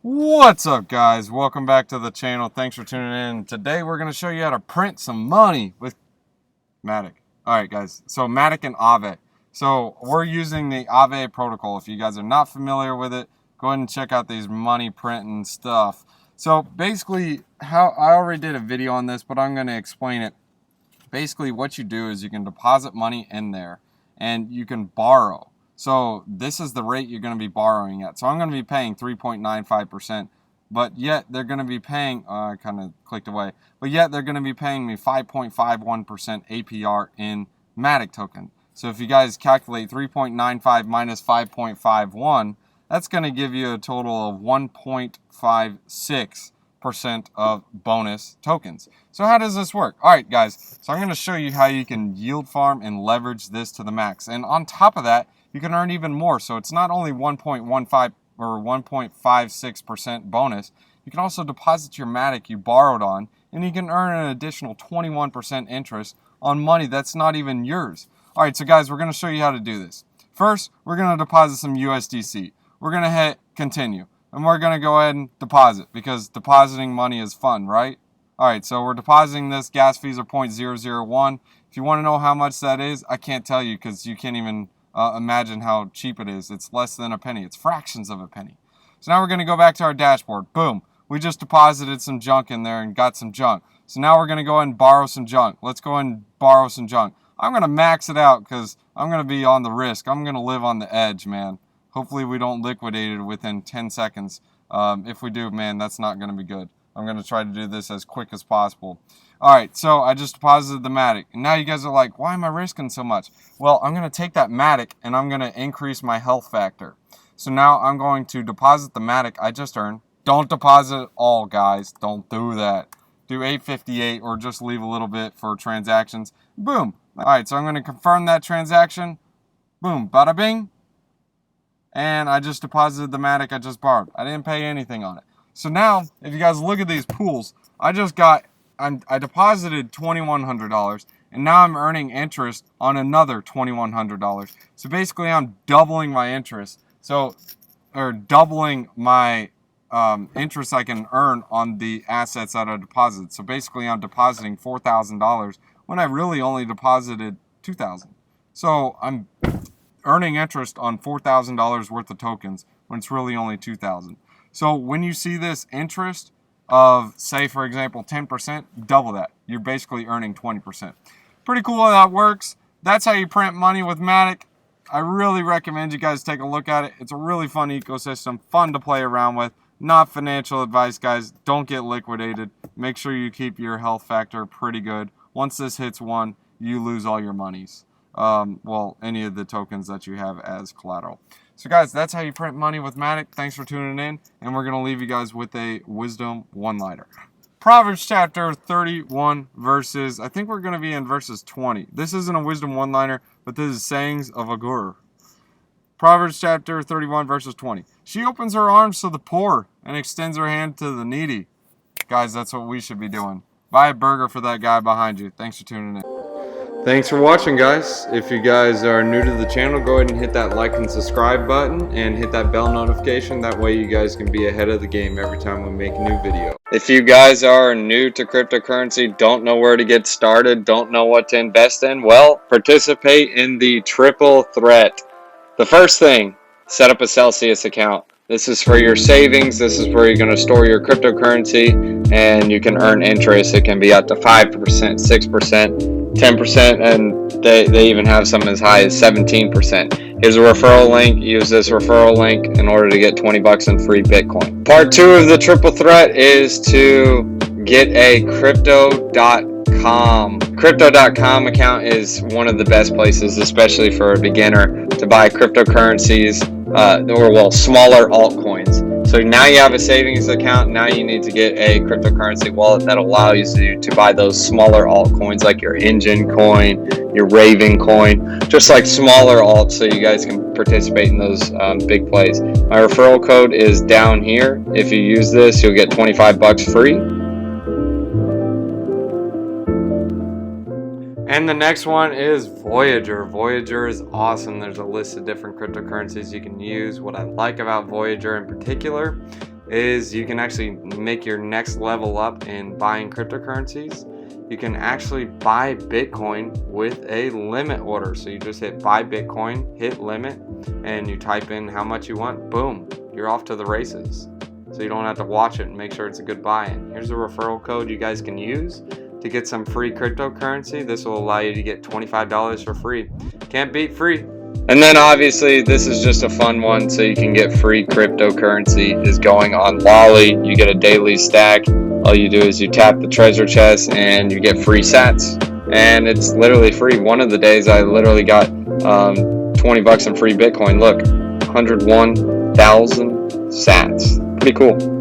What's up, guys? Welcome back to the channel. Thanks for tuning in. Today we're going to show you how to print some money with Matic. Alright guys, so Matic and Aave. So we're using the Aave protocol. If you guys are not familiar with it, go ahead and check out these money printing stuff. So basically, I already did a video on this, but I'm going to explain it. Basically what you do is you can deposit money in there and you can borrow. So this is the rate you're going to be borrowing at. So I'm going to be paying 3.95%, but yet they're going to be paying, I kind of clicked away, but yet they're going to be paying me 5.51% APR in Matic token. So if you guys calculate 3.95 minus 5.51, that's going to give you a total of 1.56% of bonus tokens. So how does this work? All right, guys. So I'm going to show you how you can yield farm and leverage this to the max. And on top of that, you can earn even more. So it's not only 1.15 or 1.56% bonus. You can also deposit your Matic you borrowed on, and you can earn an additional 21% interest on money that's not even yours. All right, so guys, we're going to show you how to do this. First, we're going to deposit some USDC. We're going to hit continue. And we're going to go ahead and deposit because depositing money is fun, right? All right, so we're depositing this. Gas fees are 0.001. If you want to know how much that is, I can't tell you because you can't even imagine how cheap it is. It's less than a penny. It's fractions of a penny. So now we're going to go back to our dashboard. Boom. We just deposited some junk in there and got some junk. So now we're going to go ahead and borrow some junk. Let's go ahead and borrow some junk. I'm going to max it out because I'm going to be on the risk. I'm going to live on the edge, man. Hopefully we don't liquidate it within 10 seconds. If we do, man, that's not going to be good. I'm going to try to do this as quick as possible. All right, so I just deposited the Matic. And now you guys are like, why am I risking so much? Well, I'm going to take that Matic and I'm going to increase my health factor. So now I'm going to deposit the Matic I just earned. Don't deposit it all, guys. Don't do that. Do 858 or just leave a little bit for transactions. Boom. All right, so I'm going to confirm that transaction. Boom. Bada bing. And I just deposited the Matic I just borrowed. I didn't pay anything on it. So now, if you guys look at these pools, I deposited $2,100, and now I'm earning interest on another $2,100. So basically, I'm doubling my interest. Or doubling my interest I can earn on the assets that I deposited. So basically, I'm depositing $4,000 when I really only deposited $2,000. So I'm earning interest on $4,000 worth of tokens when it's really only $2,000. So when you see this interest of, say, for example, 10%, double that. You're basically earning 20%. Pretty cool how that works. That's how you print money with Matic. I really recommend you guys take a look at it. It's a really fun ecosystem, fun to play around with. Not financial advice, guys. Don't get liquidated. Make sure you keep your health factor pretty good. Once this hits 1, you lose all your monies. Well, any of the tokens that you have as collateral. So guys, that's how you print money with Matic. Thanks for tuning in, and we're going to leave you guys with a wisdom one-liner. Proverbs chapter 31 verses, I think we're going to be in verses 20. This isn't a wisdom one-liner, but this is sayings of a guru. Proverbs chapter 31 verses 20. She opens her arms to the poor and extends her hand to the needy. Guys, that's what we should be doing. Buy a burger for that guy behind you. Thanks for tuning in. Thanks for watching, guys. If you guys are new to the channel, go ahead and hit that like and subscribe button and hit that bell notification. That way you guys can be ahead of the game every time we make a new video. If you guys are new to cryptocurrency, don't know where to get started, don't know what to invest in, well, participate in the triple threat. The first thing, set up a Celsius account. This is for your savings. This is where you're going to store your cryptocurrency and you can earn interest. It can be up to 5%, 6%. 10%, and they even have some as high as 17%. Here's a referral link. Use this referral link in order to get 20 bucks in free Bitcoin. Part 2 of the triple threat is to get a crypto.com. Crypto.com account is one of the best places, especially for a beginner, to buy cryptocurrencies, or smaller altcoins. So now you have a savings account. Now you need to get a cryptocurrency wallet that allows you to buy those smaller altcoins like your Engine coin, your Raven coin, just like smaller alts, so you guys can participate in those big plays. My referral code is down here. If you use this, you'll get 25 bucks free. And the next one is Voyager. Voyager is awesome. There's a list of different cryptocurrencies you can use. What I like about Voyager in particular is you can actually make your next level up in buying cryptocurrencies. You can actually buy Bitcoin with a limit order. So you just hit buy Bitcoin, hit limit, and you type in how much you want. Boom, you're off to the races. So you don't have to watch it and make sure it's a good buy. And here's a referral code you guys can use to get some free cryptocurrency. This will allow you to get $25 for free. Can't beat free. And then obviously this is just a fun one, so you can get free cryptocurrency, is going on Lolly. You get a daily stack. All you do is you tap the treasure chest and you get free sats, and it's literally free. One of the days I literally got 20 bucks in free Bitcoin. Look, 101,000 sats. Pretty cool.